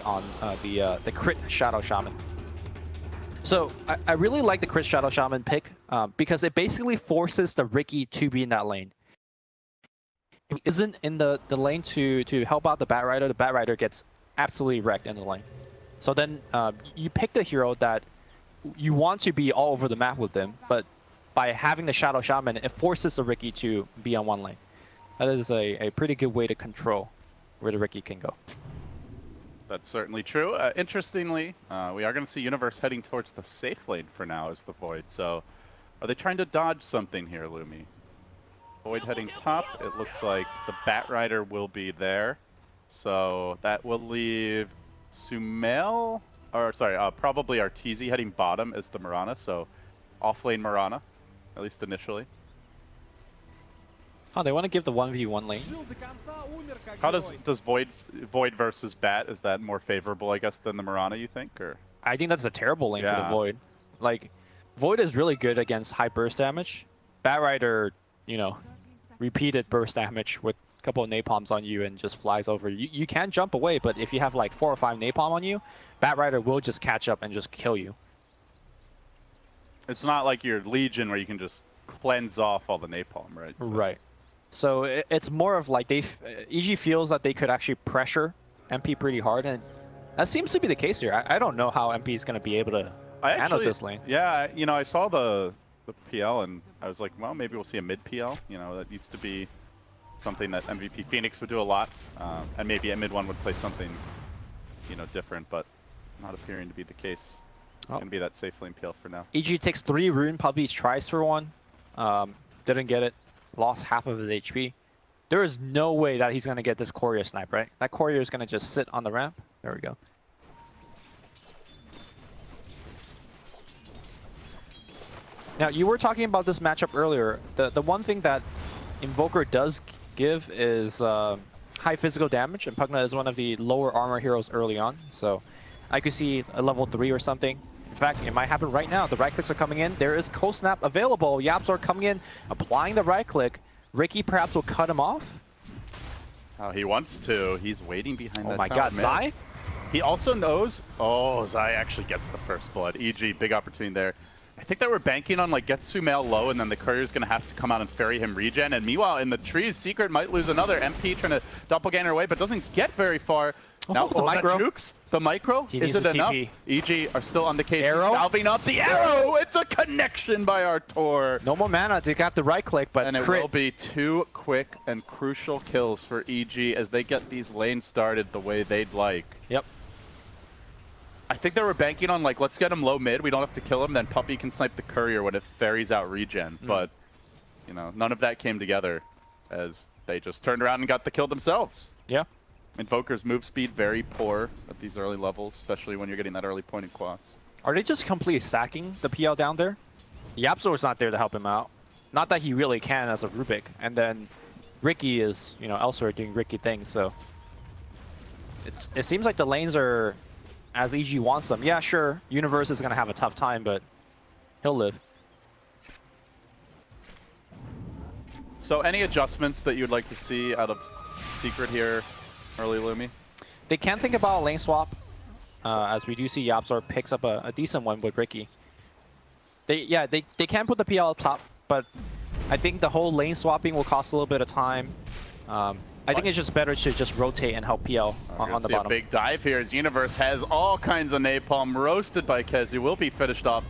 on the crit Shadow Shaman. So I really like the crit Shadow Shaman pick because it basically forces the Riki to be in that lane. If he isn't in the lane to help out the Batrider gets absolutely wrecked in the lane. So then you pick the hero that you want to be all over the map with them, but by having the Shadow Shaman, it forces the Riki to be on one lane. That is a pretty good way to control where the Riki can go. That's certainly true. Interestingly, we are going to see Universe heading towards the safe lane for now as the Void. So are they trying to dodge something here, Lumi? Void heading top. It looks like the Batrider will be there. So that will leave Sumail, or sorry, probably Arteezy heading bottom as the Mirana. So off-lane Mirana, at least initially. Oh, they want to give the 1v1 lane. How does Void versus Bat, is that more favorable, I guess, than the Mirana, you think? Or I think that's a terrible lane for the Void. Like, Void is really good against high burst damage. Batrider, you know, repeated burst damage with a couple of napalms on you and just flies over. You can jump away, but if you have like 4 or 5 napalm on you, Batrider will just catch up and just kill you. It's not like your Legion where you can just cleanse off all the napalm, right? So. Right. So it's more of like EG feels that they could actually pressure MP pretty hard, and that seems to be the case here. I don't know how MP is going to be able to handle this lane. Yeah, you know, I saw the PL and I was like, well, maybe we'll see a mid PL. You know, that used to be something that MVP Phoenix would do a lot, and maybe a mid one would play something, you know, different, but not appearing to be the case. It's going to be that safe lane PL for now. EG takes 3 rune, probably tries for 1, didn't get it. Lost half of his HP. There is no way that he's going to get this courier snipe, right? That courier is going to just sit on the ramp. There we go. Now, you were talking about this matchup earlier. The one thing that Invoker does give is high physical damage, and Pugna is one of the lower armor heroes early on. So I could see a level 3 or something. In fact, it might happen right now. The right clicks are coming in. There is Cold Snap available. YapzOr coming in, applying the right click. Riki perhaps will cut him off. Oh, he wants to. He's waiting behind that. Oh my god, Zai? He also knows. Oh, Zai actually gets the first blood. EG, big opportunity there. I think they were banking on like get Sumail low, and then the courier's going to have to come out and ferry him regen. And meanwhile, in the trees, Secret might lose another. MP trying to doppelganger away, but doesn't get very far. Now, the micro. Jukes, the micro, is it enough? TP. EG are still on the case. Arrow? Salving up the arrow. It's a connection by Artur. No more mana to get the right click, but and it crit. will be 2 quick and crucial kills for EG as they get these lanes started the way they'd like. Yep. I think they were banking on like, let's get him low mid. We don't have to kill him. Then Puppey can snipe the courier when it ferries out regen. But you know, none of that came together as they just turned around and got the kill themselves. Yeah. Invoker's move speed very poor at these early levels, especially when you're getting that early point in Quas. Are they just completely sacking the PL down there? YapzOr's not there to help him out. Not that he really can as a Rubik. And then Riki is, you know, elsewhere doing Riki things, so it seems like the lanes are as EG wants them. Yeah, sure, Universe is going to have a tough time, but he'll live. So any adjustments that you'd like to see out of Secret here, early Lumi? They can think about a lane swap, as we do see YapzOr picks up a decent one with Riki. They can put the PL up top, but I think the whole lane swapping will cost a little bit of time. I think it's just better to just rotate and help PL on the bottom. A big dive here as Universe has all kinds of napalm roasted by Kez, who will be finished off.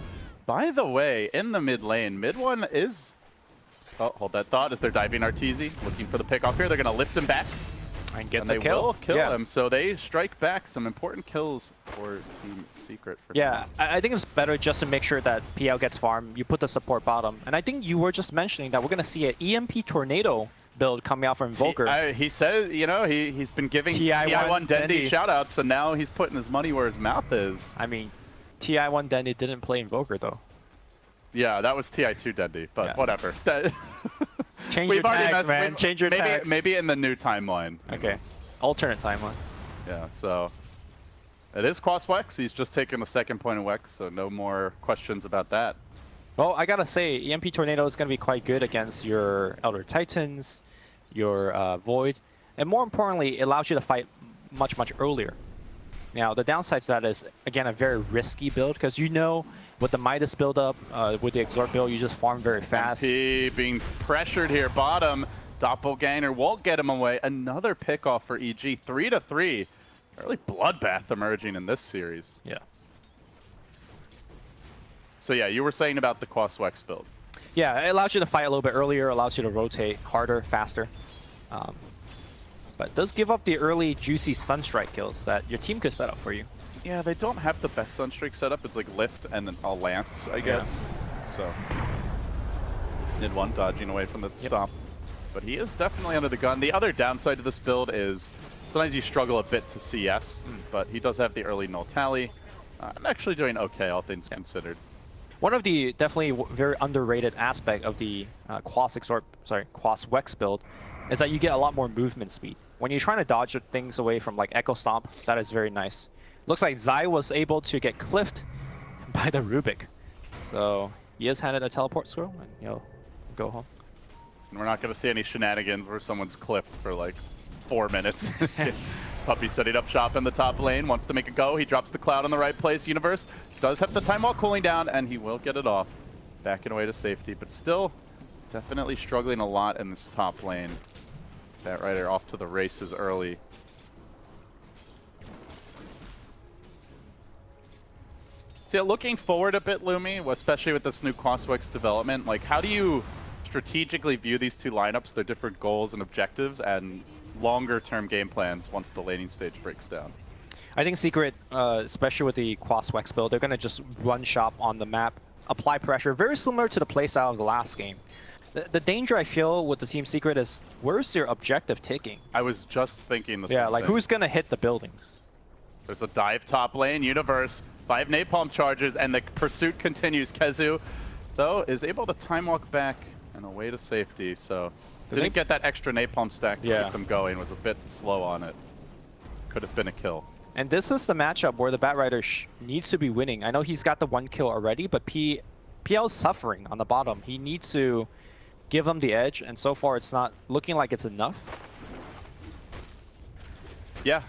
By the way, in the mid lane, mid one is... Oh, hold that thought as they're diving Arteezy, looking for the pick off here. They're going to lift him back. And gets they a kill. Will kill him, so they strike back. Some important kills for Team Secret. I think it's better just to make sure that PL gets farm. You put the support bottom. And I think you were just mentioning that we're going to see an EMP Tornado build coming out from Invoker. He said, you know, he's been giving TI1 Dendi shoutouts, and now he's putting his money where his mouth is. I mean, TI1 Dendi didn't play Invoker, though. Yeah, that was TI2 Dendi, but whatever. Change your tags, man. Change your tags. Maybe in the new timeline. Okay. Alternate timeline. Yeah, so it is Quas Wex. He's just taken the second point of Wex, so no more questions about that. Well, I gotta say, EMP Tornado is gonna be quite good against your Elder Titans, your Void, and more importantly, it allows you to fight much, much earlier. Now, the downside to that is, again, a very risky build, because you know with the Midas build up, with the Exort build, you just farm very fast. MP being pressured here, bottom. Doppelganger won't get him away. Another pickoff for EG, 3-3. Early bloodbath emerging in this series. Yeah. So yeah, you were saying about the Quaswex build. Yeah, it allows you to fight a little bit earlier, allows you to rotate harder, faster. But it does give up the early juicy Sunstrike kills that your team could set up for you. Yeah, they don't have the best Sunstreak setup. It's like lift and then a lance, I guess. So did one dodging away from the stop. But he is definitely under the gun. The other downside to this build is sometimes you struggle a bit to CS, but he does have the early null tally. I'm actually doing okay, all things considered. One of the definitely very underrated aspect of the Quaswex build is that you get a lot more movement speed. When you're trying to dodge things away from like Echo Stomp, that is very nice. Looks like Zai was able to get cliffed by the Rubik. So he is handed a teleport scroll and he'll go home. And we're not going to see any shenanigans where someone's clipped for like 4 minutes. Puppey setting up shop in the top lane, wants to make a go. He drops the cloud in the right place. Universe does have the time while cooling down, and he will get it off. Backing away to safety, but still definitely struggling a lot in this top lane. Batrider off to the races early. So yeah, looking forward a bit, Lumi, especially with this new Quaswex development, like how do you strategically view these two lineups, their different goals and objectives, and longer-term game plans once the laning stage breaks down? I think Secret, especially with the Quaswex build, they're going to just run shop on the map, apply pressure, very similar to the playstyle of the last game. The danger I feel with the Team Secret is, where's your objective taking? I was just thinking the same Yeah, like thing. who's going to hit the buildings? There's a dive top lane, Universe, 5 napalm charges, and the pursuit continues. Kezu, though, is able to time walk back and away to safety, so didn't get that extra napalm stack to keep them going, was a bit slow on it. Could have been a kill. And this is the matchup where the Batrider needs to be winning. I know he's got the 1 kill already, but PL's suffering on the bottom. He needs to give them the edge, and so far it's not looking like it's enough. Yeah,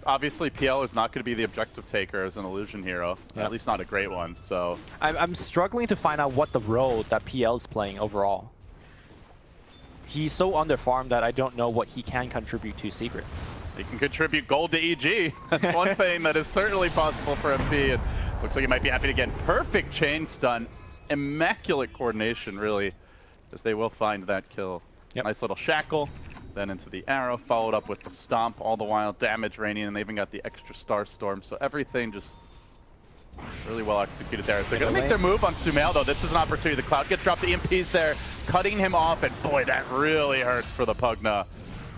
obviously PL is not going to be the objective taker as an illusion hero, at least not a great one, so... I'm struggling to find out what the role that PL is playing overall. He's so underfarmed that I don't know what he can contribute to Secret. He can contribute gold to EG. That's one thing that is certainly possible for MP, and looks like he might be happy to get perfect chain stun. Immaculate coordination, really, as they will find that kill. Nice little shackle, then into the arrow, followed up with the stomp, all the while damage raining, and they even got the extra star storm, so everything just really well executed there. They're going to make their move on Sumail, though. This is an opportunity. The cloud gets dropped, the EMP's there, cutting him off, and boy, that really hurts for the Pugna.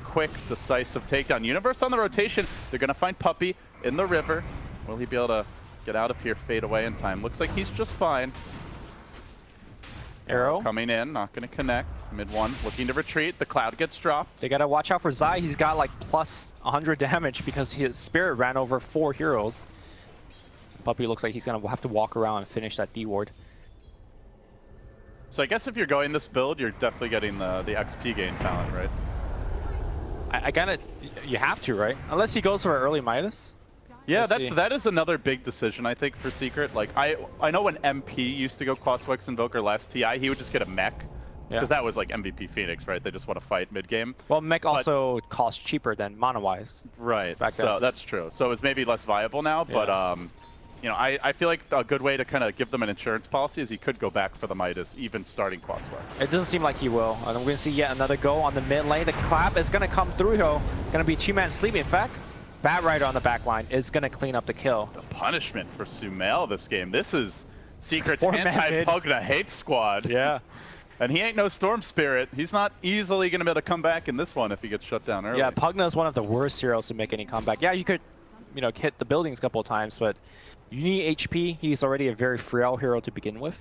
Quick, decisive takedown. Universe on the rotation. They're going to find Puppey in the river. Will he be able to get out of here, fade away in time? Looks like he's just fine. Arrow coming in, not going to connect. Mid one, looking to retreat. The cloud gets dropped. They got to watch out for Zai. He's got like plus 100 damage because his spirit ran over 4 heroes. Puppey looks like he's going to have to walk around and finish that D ward. So I guess if you're going this build, you're definitely getting the XP gain talent, right? I gotta, you have to, right? Unless he goes for an early Midas. Yeah, that is another big decision, I think, for Secret. Like, I know when MP used to go Quaswex Invoker last TI, he would just get a mech. Because that was like MVP Phoenix, right? They just want to fight mid-game. Well, mech also costs cheaper than Mono-wise. Right, so that's true. So it's maybe less viable now, but you know, I feel like a good way to kind of give them an insurance policy is he could go back for the Midas, even starting Quaswex. It doesn't seem like he will. And we're going to see yet another go on the mid lane. The clap is going to come through, though. Going to be 2-man sleeping. In fact, Batrider on the back line is going to clean up the kill. The punishment for Sumail this game. This is Secret's anti-Pugna hate squad. Yeah. And he ain't no Storm Spirit. He's not easily going to be able to come back in this one if he gets shut down early. Yeah, Pugna is one of the worst heroes to make any comeback. Yeah, you could, you know, hit the buildings a couple of times, but you need HP. He's already a very frail hero to begin with.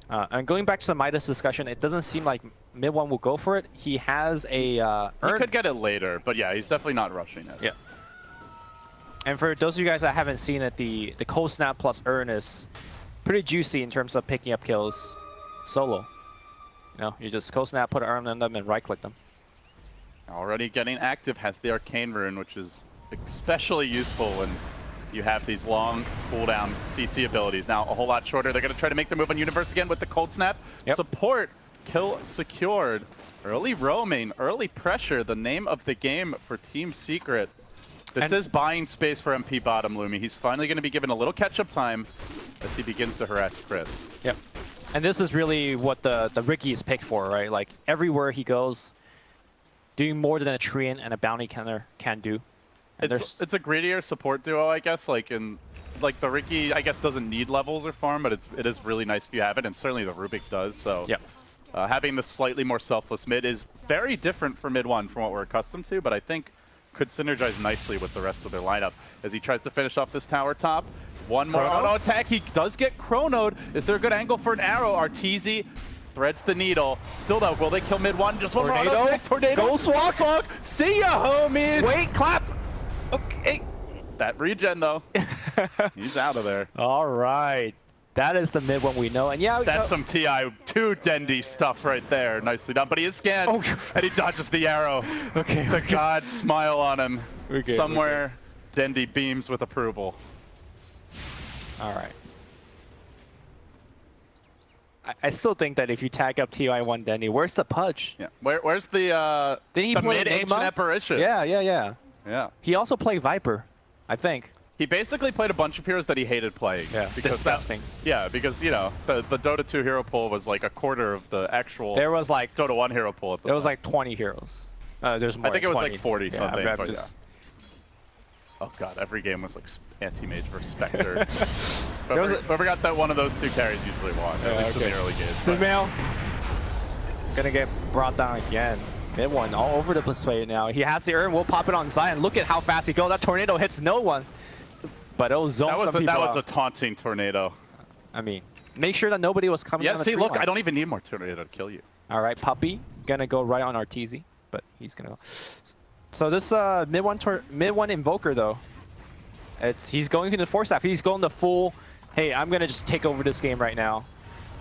And going back to the Midas discussion, it doesn't seem like mid one will go for it. He has a He could get it later, but yeah, he's definitely not rushing it. Yeah. And for those of you guys that haven't seen it, the Cold Snap plus Urn is pretty juicy in terms of picking up kills solo. You know, you just Cold Snap, put an Urn on them, and right-click them. Already getting active, has the Arcane Rune, which is especially useful when you have these long cooldown CC abilities. Now a whole lot shorter. They're going to try to make the move on Universe again with the Cold Snap. Yep. Support, kill secured. Early roaming, early pressure, the name of the game for Team Secret. This is buying space for MP bottom, Lumi. He's finally going to be given a little catch-up time as he begins to harass Crit. Yep. And this is really what the Riki is picked for, right? Like, everywhere he goes, doing more than a Treant and a Bounty Counter can do. And It's a greedier support duo, I guess. Like the Riki, I guess, doesn't need levels or farm, but it is really nice if you have it, and certainly the Rubik does. So yep. Having the slightly more selfless mid is very different for mid one from what we're accustomed to, but I think could synergize nicely with the rest of their lineup as he tries to finish off this tower top. One more auto attack. He does get chronoed. Is there a good angle for an arrow? Arteezy threads the needle. Still though, will they kill mid one? Just one more auto attack. Tornado. Ghostwalk. See ya, homie. Wait, clap. Okay. That regen though. He's out of there. All right. That is the mid one we know. And yeah, that's some TI2 Dendi stuff right there. Nicely done. But he is scanned. And he dodges the arrow. Okay. The gods smile on him. Somewhere, Dendi beams with approval. All right. I still think that if you tag up TI1 Dendi, where's the Pudge? Yeah. Where's the Didn't he play mid-ancient apparition? Yeah. He also played Viper, I think. He basically played a bunch of heroes that he hated playing. Yeah, disgusting. Because, you know, the Dota 2 hero pool was like a quarter of the actual there was like Dota 1 hero pool. There was like 20 heroes. There's more. I think it was 20. like 40 something. Yeah, but oh god, every game was like anti-mage versus Spectre. Whoever got that one of those two carries usually won, at least in the early games. Sumail gonna get brought down again. Mid one all over the place right now. He has the urn. We'll pop it on Zion. Look at how fast he goes. That tornado hits no one. But it'll zone some people That was out. a taunting tornado. I mean, make sure that nobody was coming down the tree look, line. I don't even need more tornado to kill you. All right, Puppy gonna go right on Arteezy, but he's gonna go. So this mid one Invoker though, he's going into Force Staff. He's going the full. Hey, I'm gonna just take over this game right now.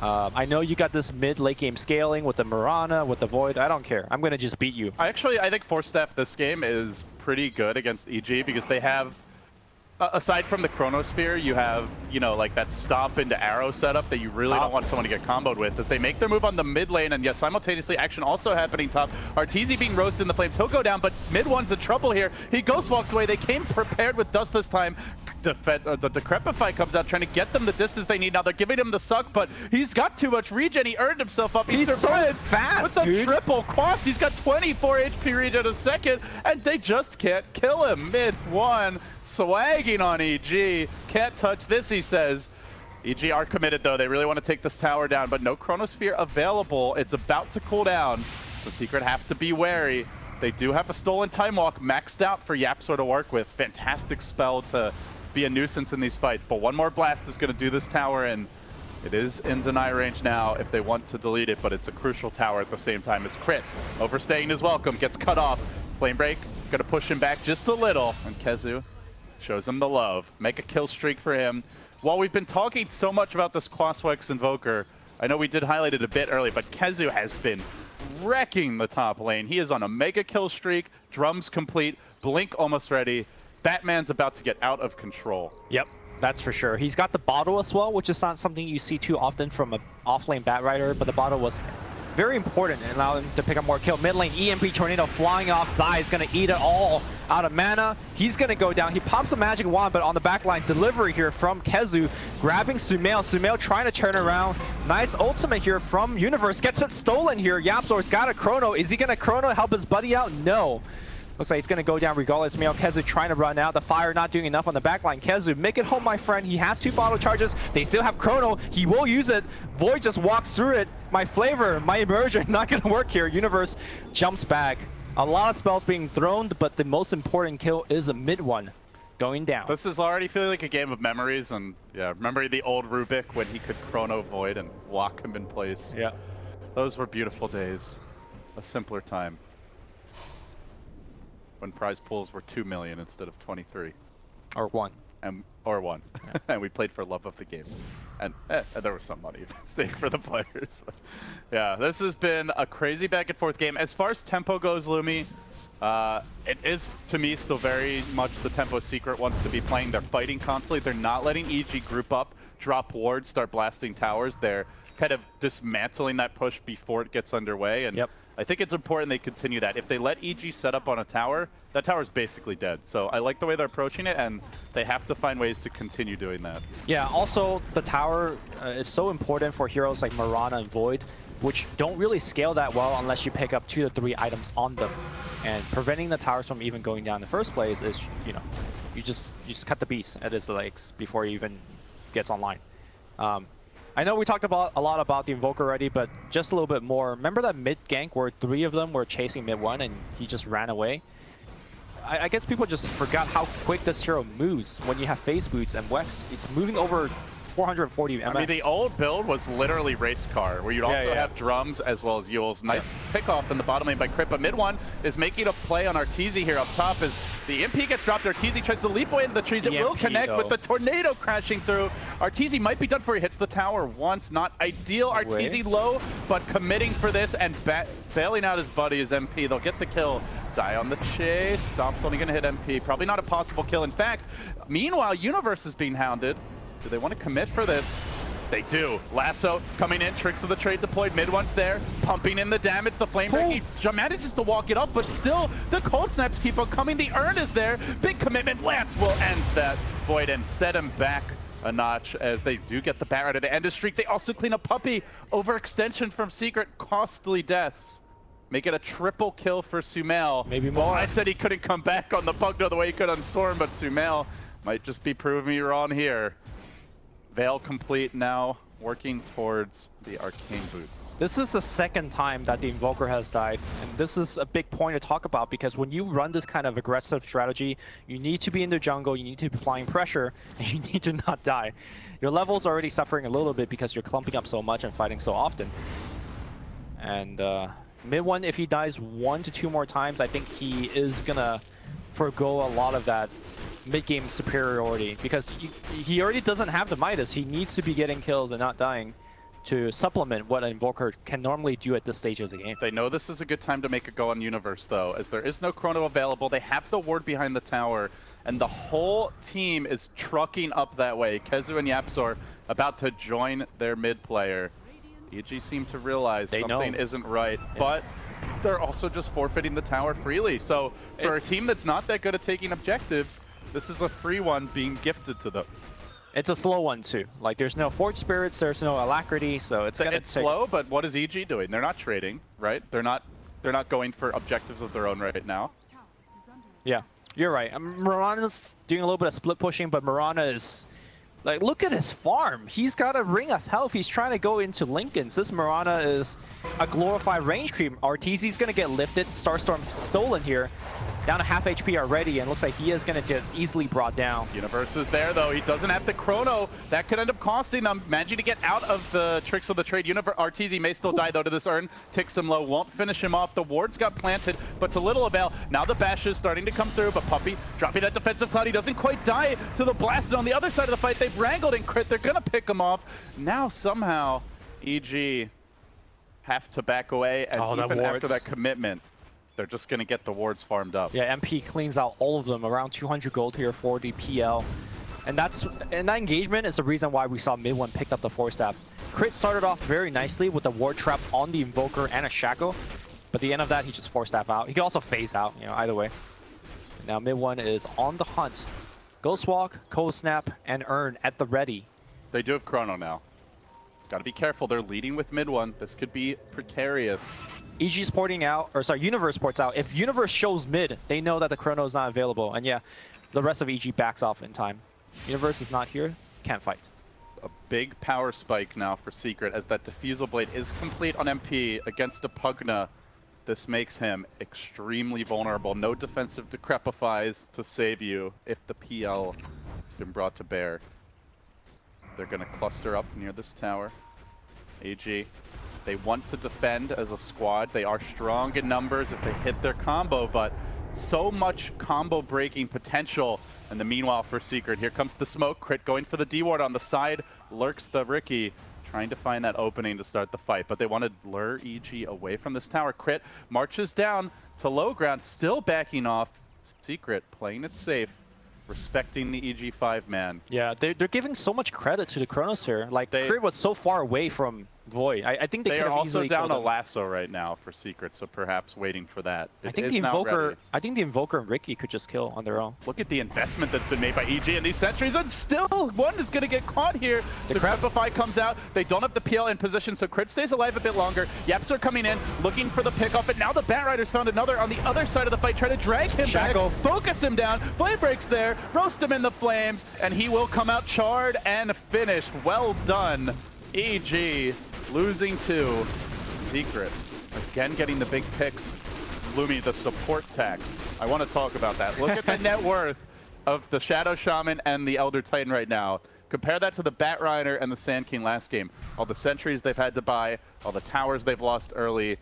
I know you got this mid late game scaling with the Mirana, with the Void. I don't care. I'm gonna just beat you. I think Force Staff this game is pretty good against EG because they have. Aside from the Chronosphere, you have, you know, like that stomp into arrow setup that you really don't want someone to get comboed with. As they make their move on the mid lane, and yes, simultaneously action also happening top. Arteezy being roasted in the flames. He'll go down, but mid one's in trouble here. He ghost walks away. They came prepared with dust this time. The Decrepify comes out trying to get them the distance they need. Now they're giving him the suck, but he's got too much regen. He earned himself up. He's so fast, with the triple quas. He's got 24 HP regen a second, and they just can't kill him. Mid one. Swagging on EG. Can't touch this, he says. EG are committed, though. They really want to take this tower down, but no Chronosphere available. It's about to cool down, so Secret have to be wary. They do have a Stolen Time Walk maxed out for YapzOr to work with. Fantastic spell to be a nuisance in these fights, but one more blast is going to do this tower in. It is in deny range now if they want to delete it, but it's a crucial tower at the same time as Crit. Overstaying his welcome, gets cut off. Flame Break, going to push him back just a little, and KheZu shows him the love. Make a kill streak for him. While we've been talking so much about this Quaswex Invoker, I know we did highlight it a bit early, but KheZu has been wrecking the top lane. He is on a mega kill streak, drums complete, blink almost ready. Batman's about to get out of control. Yep, that's for sure. He's got the bottle as well, which is not something you see too often from an off-lane Batrider, but the bottle was very important and allowed him to pick up more kill. Mid lane, EMP Tornado flying off. Zai is going to eat it all out of mana. He's going to go down. He pops a magic wand, but on the back line, delivery here from KheZu, grabbing Sumail. Sumail trying to turn around. Nice ultimate here from Universe. Gets it stolen here. YapzOr's got a chrono. Is he going to chrono help his buddy out? No. Looks like he's going to go down regardless. Sumail, KheZu trying to run out. The fire not doing enough on the backline. KheZu, make it home, my friend. He has 2 bottle charges. They still have chrono. He will use it. Void just walks through it. My flavor, my immersion, not going to work here. Universe jumps back. A lot of spells being thrown, but the most important kill is a mid one going down. This is already feeling like a game of memories, and yeah, remember the old Rubik when he could chrono Void and lock him in place? Yeah. Those were beautiful days. A simpler time. When prize pools were 2 million instead of 23. Or 1. or one, and we played for love of the game, and there was some money at stake for the players. Yeah, this has been a crazy back and forth game. As far as tempo goes, Lumi, it is to me still very much the tempo Secret wants to be playing. They're fighting constantly. They're not letting EG group up, drop wards, start blasting towers. They're kind of dismantling that push before it gets underway, and I think it's important they continue that. If they let EG set up on a tower, that tower is basically dead. So I like the way they're approaching it, and they have to find ways to continue doing that. Yeah, also the tower is so important for heroes like Mirana and Void, which don't really scale that well unless you pick up 2 to 3 items on them. And preventing the towers from even going down in the first place is, you know, you just cut the beast at his legs before he even gets online. I know we talked a lot about the Invoker already, but just a little bit more. Remember that mid gank where 3 of them were chasing mid 1 and he just ran away? I guess people just forgot how quick this hero moves when you have phase boots and Wex. It's moving over 440 MS. I mean, the old build was literally race car, where you'd also have drums as well as Euls. Nice pick off in the bottom lane by Crit, but mid one is making a play on Arteezy here up top as the MP gets dropped. Arteezy tries to leap away into the trees. It will connect with the tornado crashing through. Arteezy might be done for. He hits the tower once. Not ideal. Arteezy low, but committing for this and bailing out his buddy is MP. They'll get the kill. Zai on the chase. Stomp's only going to hit MP. Probably not a possible kill. In fact, meanwhile, Universe is being hounded. Do they want to commit for this? They do. Lasso coming in, Tricks of the Trade deployed, mid one's there, pumping in the damage, the Flame Break, he manages to walk it up, but still, the Cold Snaps keep on coming, the Urn is there, big commitment, Lance will end that Void and set him back a notch as they do get the Baron to end his streak. They also clean up Puppey, overextension from Secret, costly deaths. Make it a triple kill for Sumail. Maybe more. Well, I said he couldn't come back on the Pugno the way he could on Storm, but Sumail might just be proving me wrong here. Veil complete now, working towards the Arcane Boots. This is the second time that the Invoker has died, and this is a big point to talk about because when you run this kind of aggressive strategy, you need to be in the jungle, you need to be applying pressure, and you need to not die. Your level's already suffering a little bit because you're clumping up so much and fighting so often. And mid one, if he dies 1 to 2 more times, I think he is gonna forgo a lot of that mid-game superiority because he already doesn't have the Midas. He needs to be getting kills and not dying to supplement what an Invoker can normally do at this stage of the game. They know this is a good time to make a go on Universe, though, as there is no Chrono available. They have the ward behind the tower, and the whole team is trucking up that way. Kezu and Yapzor about to join their mid player. EG seem to realize something isn't right, but they're also just forfeiting the tower freely. So for a team that's not that good at taking objectives, this is a free one being gifted to them. It's a slow one too. Like there's no Forge Spirits, there's no Alacrity, so it's slow. But what is EG doing? They're not trading, right? They're not going for objectives of their own right now. Yeah, you're right. Mirana's doing a little bit of split pushing, but Mirana is like, look at his farm. He's got a Ring of Health. He's trying to go into Linken's. This Mirana is a glorified range creep. Arteezy's gonna get lifted. Starstorm stolen here. Down to half HP already, and looks like he is going to get easily brought down. Universe is there, though. He doesn't have the Chrono. That could end up costing them. Managing to get out of the Tricks of the Trade. Arteezy may still die, though, to this Urn. Ticks him low, won't finish him off. The wards got planted, but to little avail. Now the bash is starting to come through, but Puppey dropping that defensive cloud. He doesn't quite die to the blast. And on the other side of the fight, they've wrangled and Crit. They're going to pick him off. Now, somehow, EG have to back away, and even after that commitment, they're just going to get the wards farmed up. Yeah, MP cleans out all of them, around 200 gold here for the PL. And that engagement is the reason why we saw mid one picked up the Force Staff. Crit started off very nicely with the ward trap on the Invoker and a Shackle, but at the end of that, he just Force Staff out. He can also phase out, you know, either way. Now mid one is on the hunt. Ghost Walk, Cold Snap, and Urn at the ready. They do have Chrono now. Got to be careful. They're leading with mid one. This could be precarious. EG's porting out, or sorry, Universe ports out. If Universe shows mid, they know that the Chrono is not available. And yeah, the rest of EG backs off in time. Universe is not here, can't fight. A big power spike now for Secret as that Diffusal Blade is complete on MP against a Pugna. This makes him extremely vulnerable. No defensive Decrepifies to save you if the PL has been brought to bear. They're going to cluster up near this tower. AG. They want to defend as a squad. They are strong in numbers if they hit their combo, but So much combo breaking potential. And the meanwhile for Secret, here comes the smoke. Crit going for the D-ward on the side. Lurks the Riki, trying to find that opening to start the fight. But they want to lure EG away from this tower. Crit marches down to low ground, still backing off. Secret playing it safe, respecting the EG5 man. Yeah, they're giving so much credit to the Chronos here. Like, Crit was so far away from Void. I think they could are have also easily down killed a him. lasso right now for Secret, so perhaps waiting for that. I think the Invoker and Riki could just kill on their own. Look at the investment that's been made by EG and these sentries, and still one is going to get caught here. The Crepify comes out. They don't have the PL in position, so Crit stays alive a bit longer. Yaps are coming in, looking for the pickoff, and now the Batrider's found another on the other side of the fight, trying to drag him back, focus him down. Flame breaks there, roast him in the flames, and he will come out charred and finished. Well done, EG. Losing to Secret. Again, getting the big picks. Lumi, the support tax. I want to talk about that. Look at the net worth of the Shadow Shaman and the Elder Titan right now. Compare that to the Batrider and the Sand King last game. All the sentries they've had to buy, all the towers they've lost early.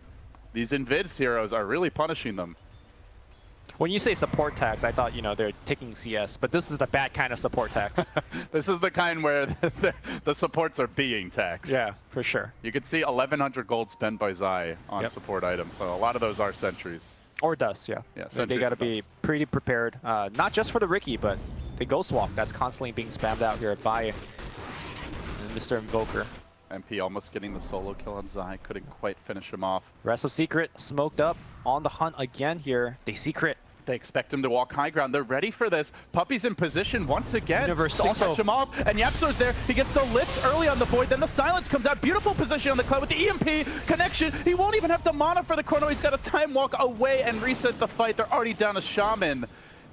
These Invids heroes are really punishing them. When you say support tax, I thought, you know, they're taking CS, but this is the bad kind of support tax. This is the kind where the supports are being taxed. Yeah, for sure. You can see 1,100 gold spent by Zai on support items, so a lot of those are sentries. Or dust, yeah. They got to be pretty prepared, not just for the Riki, but the Ghost Walk that's constantly being spammed out here by Mr. Invoker. MP almost getting the solo kill on Zai, couldn't quite finish him off. Rest of Secret smoked up on the hunt again here. They Secret. They expect him to walk high ground. They're ready for this. Puppey's in position once again. Universe they also catch him off, and Yapso's there. He gets the lift early on the Void. Then the silence comes out. Beautiful position on the Cloud with the EMP connection. He won't even have the mana for the Chrono. He's got to time walk away and reset the fight. They're already down a Shaman.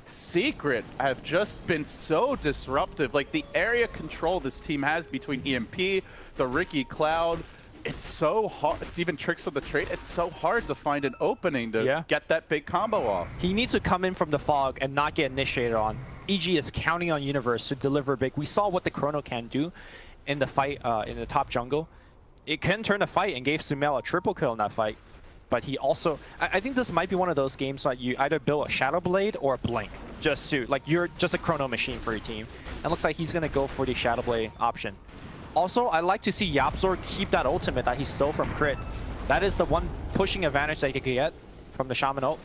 Secret have just been so disruptive. Like, the area control this team has between EMP, the Riki Cloud, it's so hard. Even Tricks of the Trade, it's so hard to find an opening to get that big combo off. He needs to come in from the fog and not get initiated on. EG is counting on Universe to deliver big. We saw what the Chrono can do in the fight in the top jungle. It can turn a fight and gave Sumail a triple kill in that fight. But he also, I think this might be one of those games that you either build a Shadow Blade or a Blink. Just to, like, you're just a Chrono machine for your team. And it looks like he's going to go for the Shadow Blade option. Also, I like to see Yapzor keep that ultimate that he stole from Crit. That is the one pushing advantage that he could get from the Shaman ult.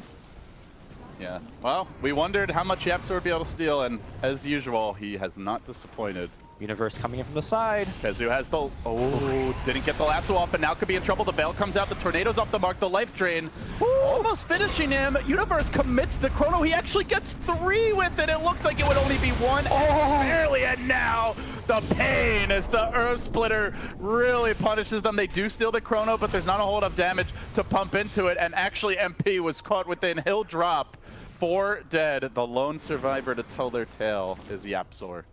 Yeah, well, we wondered how much Yapzor would be able to steal, and as usual, he has not disappointed. Universe coming in from the side. KheZu has the... Oh, didn't get the lasso off, but now could be in trouble. The Veil comes out, the Tornado's off the mark, the Life Drain. Almost finishing him. Universe commits the Chrono. He actually gets 3 with it. It looked like it would only be 1. Barely, and now the pain as the Earth Splitter really punishes them. They do steal the Chrono, but there's not a whole lot of damage to pump into it, and actually MP was caught within. He'll drop. 4 dead. The lone survivor to tell their tale is Yapzor.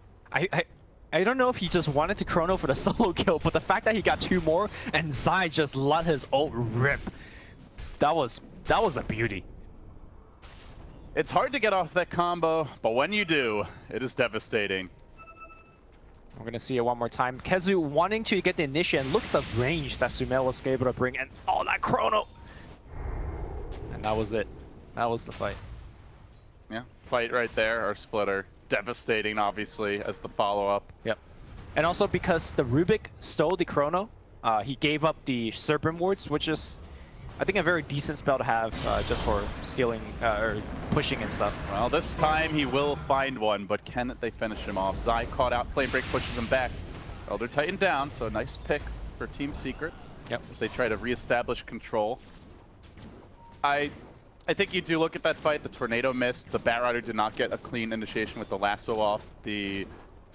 I don't know if he just wanted to Chrono for the solo kill, but the fact that he got 2 more and Zai just let his ult rip, that was a beauty. It's hard to get off that combo, but when you do, it is devastating. We're going to see it one more time. KheZu wanting to get the initiate, and look at the range that Sumail was able to bring, and oh, that Chrono! And that was it. That was the fight. Yeah, fight right there, our splitter. Devastating, obviously, as the follow-up. Yep. And also because the Rubik stole the Chrono, he gave up the Serpent Wards, which is, I think, a very decent spell to have just for stealing or pushing and stuff. Well, this time he will find one, but can they finish him off? Zai caught out, Flame Break pushes him back. Elder Titan down, so nice pick for Team Secret. Yep. As they try to reestablish control. I think you do look at that fight. The Tornado missed. The Batrider did not get a clean initiation with the lasso off. The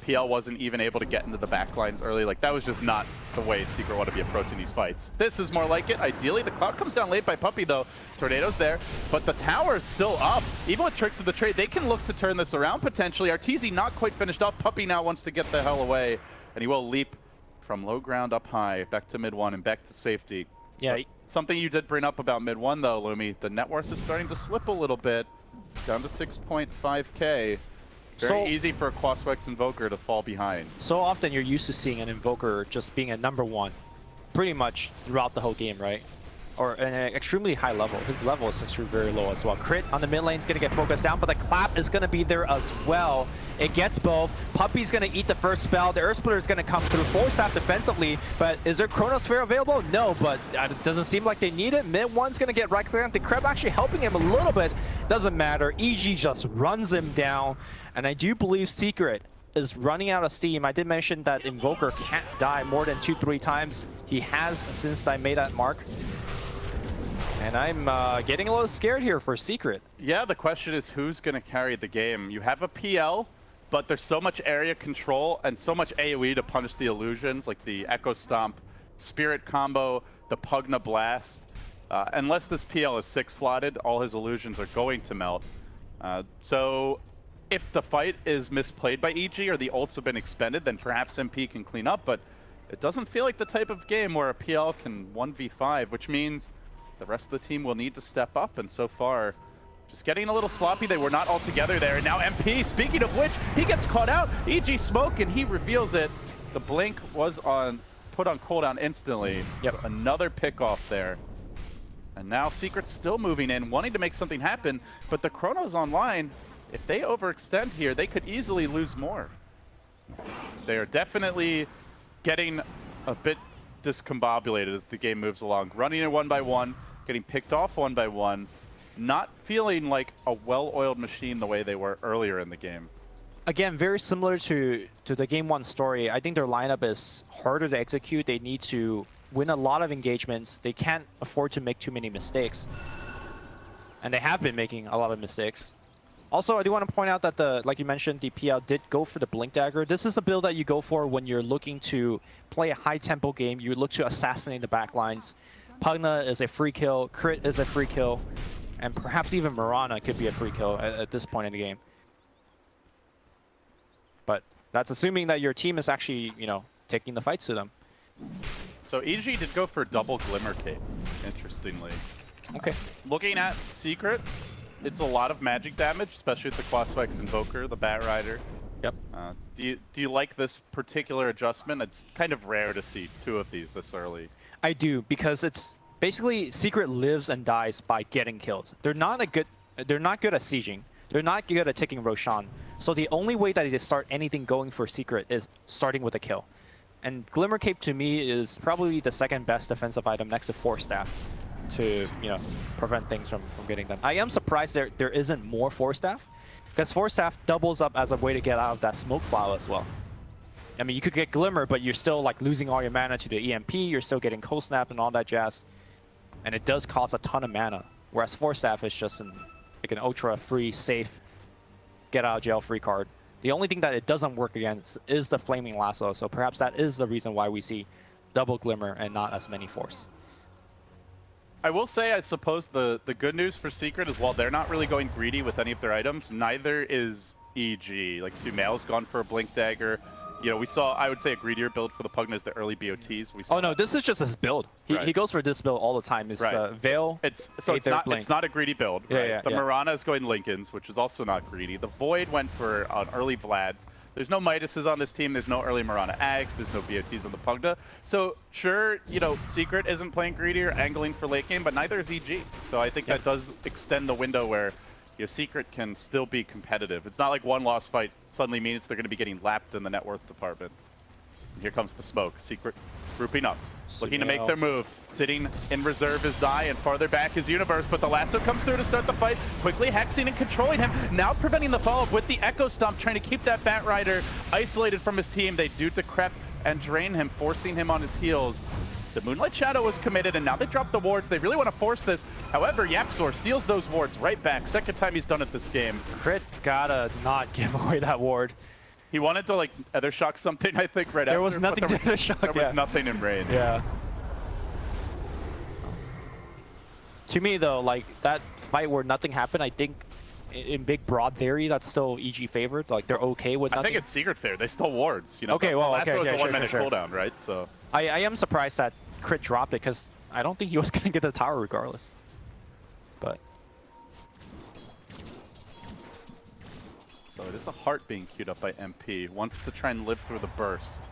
PL wasn't even able to get into the backlines early. Like, that was just not the way Secret want to be approaching these fights. This is more like it. Ideally, the Cloud comes down late by Puppey, though. Tornado's there, but the tower is still up. Even with Tricks of the Trade, they can look to turn this around potentially. Arteezy not quite finished up. Puppey now wants to get the hell away, and he will leap from low ground up high, back to mid 1 and back to safety. Yeah. Something you did bring up about mid 1 though, Lumi, the net worth is starting to slip a little bit, down to 6.5k. Very easy for a Quaswex Invoker to fall behind. So often you're used to seeing an Invoker just being a #1 pretty much throughout the whole game, right? or an extremely high level. His level is actually very low as well. Crit on the mid lane is going to get focused down, but the clap is going to be there as well. It gets both. Puppey's going to eat the first spell. The Earth Splitter is going to come through. Force Staff defensively, but is there Chronosphere available? No, but it doesn't seem like they need it. Mid one's going to get right click. The Kreb actually helping him a little bit. Doesn't matter. EG just runs him down, and I do believe Secret is running out of steam. I did mention that Invoker can't die more than 2-3 times. He has since I made that mark. And I'm getting a little scared here for Secret. Yeah, the question is who's going to carry the game. You have a PL, but there's so much area control and so much AoE to punish the illusions, like the Echo Stomp, Spirit combo, the Pugna Blast. Unless this PL is 6-slotted, all his illusions are going to melt. So if the fight is misplayed by EG or the ults have been expended, then perhaps MP can clean up, but it doesn't feel like the type of game where a PL can 1v5, which means the rest of the team will need to step up, and so far, just getting a little sloppy. They were not all together there, and now MP, speaking of which, he gets caught out. EG smoke, and he reveals it. The blink was put on cooldown instantly. Yep. So another pick off there. And now Secret's still moving in, wanting to make something happen, but the Chrono's online. If they overextend here, they could easily lose more. They are definitely getting a bit discombobulated as the game moves along. Running it one by one, getting picked off one by one, not feeling like a well-oiled machine the way they were earlier in the game. Again, very similar to the Game 1 story. I think their lineup is harder to execute. They need to win a lot of engagements. They can't afford to make too many mistakes. And they have been making a lot of mistakes. Also, I do want to point out that, like you mentioned, the PL did go for the Blink Dagger. This is a build that you go for when you're looking to play a high-tempo game. You look to assassinate the backlines. Pugna is a free kill. Crit is a free kill. And perhaps even Mirana could be a free kill at this point in the game. But that's assuming that your team is actually, you know, taking the fights to them. So EG did go for double Glimmer Cape, interestingly. Okay. Looking at Secret, it's a lot of magic damage, especially with the Quasvex Invoker, the Bat Rider. Yep. Do you like this particular adjustment? It's kind of rare to see two of these this early. I do, because it's basically Secret lives and dies by getting kills. They're not good at sieging. They're not good at taking Roshan. So the only way that they start anything going for Secret is starting with a kill. And Glimmer Cape to me is probably the second best defensive item next to Force Staff to, you know, prevent things from getting them. I am surprised there isn't more Force Staff, because Force Staff doubles up as a way to get out of that smoke cloud as well. I mean, you could get Glimmer, but you're still like losing all your mana to the EMP, you're still getting Cold Snap and all that jazz. And it does cost a ton of mana, whereas Force Staff is just like an ultra free, safe, get out of jail free card. The only thing that it doesn't work against is the Flaming Lasso, so perhaps that is the reason why we see double Glimmer and not as many Force. I will say, I suppose the good news for Secret is while they're not really going greedy with any of their items, neither is EG. Like Sumail's gone for a Blink Dagger. You know, we saw, I would say, a greedier build for the Pugna is the early BOTs. We saw Oh no, this is just his build. He goes for this build all the time. Is Veil. It's Blink. not a greedy build. Yeah, right? yeah, the Mirana is going Linken's, which is also not greedy. The Void went for an early Vlad's. There's no Midases on this team. There's no early Mirana Ags. There's no BOTs on the Pugna. So sure, you know, Secret isn't playing greedy or angling for late game, but neither is EG. So I think that does extend the window where your Secret can still be competitive. It's not like one lost fight suddenly means they're going to be getting lapped in the net worth department. Here comes the smoke. Secret grouping up, looking to make their move. Sitting in reserve is Zai, and farther back is Universe, but the lasso comes through to start the fight, quickly hexing and controlling him, now preventing the follow-up with the Echo Stomp, trying to keep that Bat Rider isolated from his team. They do decrep and drain him, forcing him on his heels. The Moonlight Shadow was committed, and now they drop the wards. They really want to force this. However, Yapzor steals those wards right back. Second time he's done it this game. Crit gotta not give away that ward. He wanted to like Ether Shock something, I think, right after. There was nothing to Ether Shock. There was nothing in range. Yeah. To me, though, like that fight where nothing happened, I think in big broad theory, that's still EG favored. Like they're okay with nothing. I think it's Secret fair. They stole wards. You know. Okay, well, Lasso is a 1 minute sure. cooldown, right? So. I am surprised that Crit dropped it, because I don't think he was gonna get the tower regardless. But. So it is a heart being queued up by MP. Wants to try and live through the burst.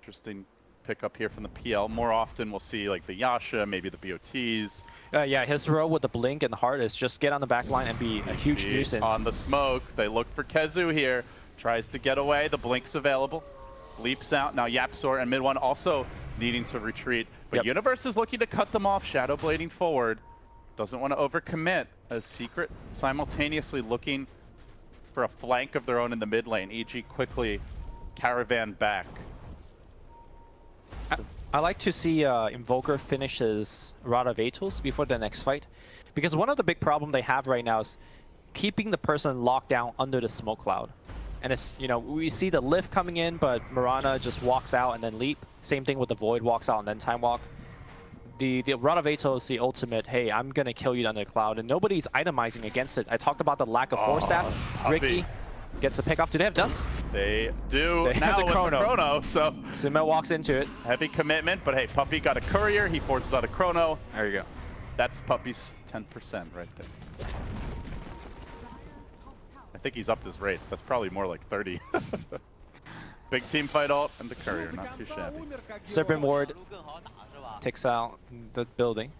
Interesting pickup here from the PL. More often we'll see like the Yasha, maybe the BOTs. Yeah, his role with the Blink and the Heart is just get on the back line and be a huge nuisance. On the smoke, they look for Kezu here. Tries to get away, the Blink's available. Leaps out, now Yapzor and Mid1 also needing to retreat. But Universe is looking to cut them off, shadow blading forward. Doesn't want to overcommit, as Secret simultaneously looking for a flank of their own in the mid lane. EG quickly caravan back. I like to see Invoker finish his Rod of Atos before the next fight. Because one of the big problems they have right now is keeping the person locked down under the smoke cloud. And it's, you know, we see the lift coming in, but Mirana just walks out and then leap. Same thing with the Void, walks out and then time walk. The Rod of Atos, the ultimate, hey, I'm going to kill you under the cloud. And nobody's itemizing against it. I talked about the lack of force staff. Ricky gets the pick off. Do they have Dust? They do. They now have the with Chrono. the Chrono, so Sumail walks into it. heavy commitment, but hey, Puppey got a courier. He forces out a Chrono. There you go. That's Puppey's 10% right there. I think he's upped his rates. That's probably more like 30. Big team fight ult and the courier, not too shabby. Serpent Ward takes out the building.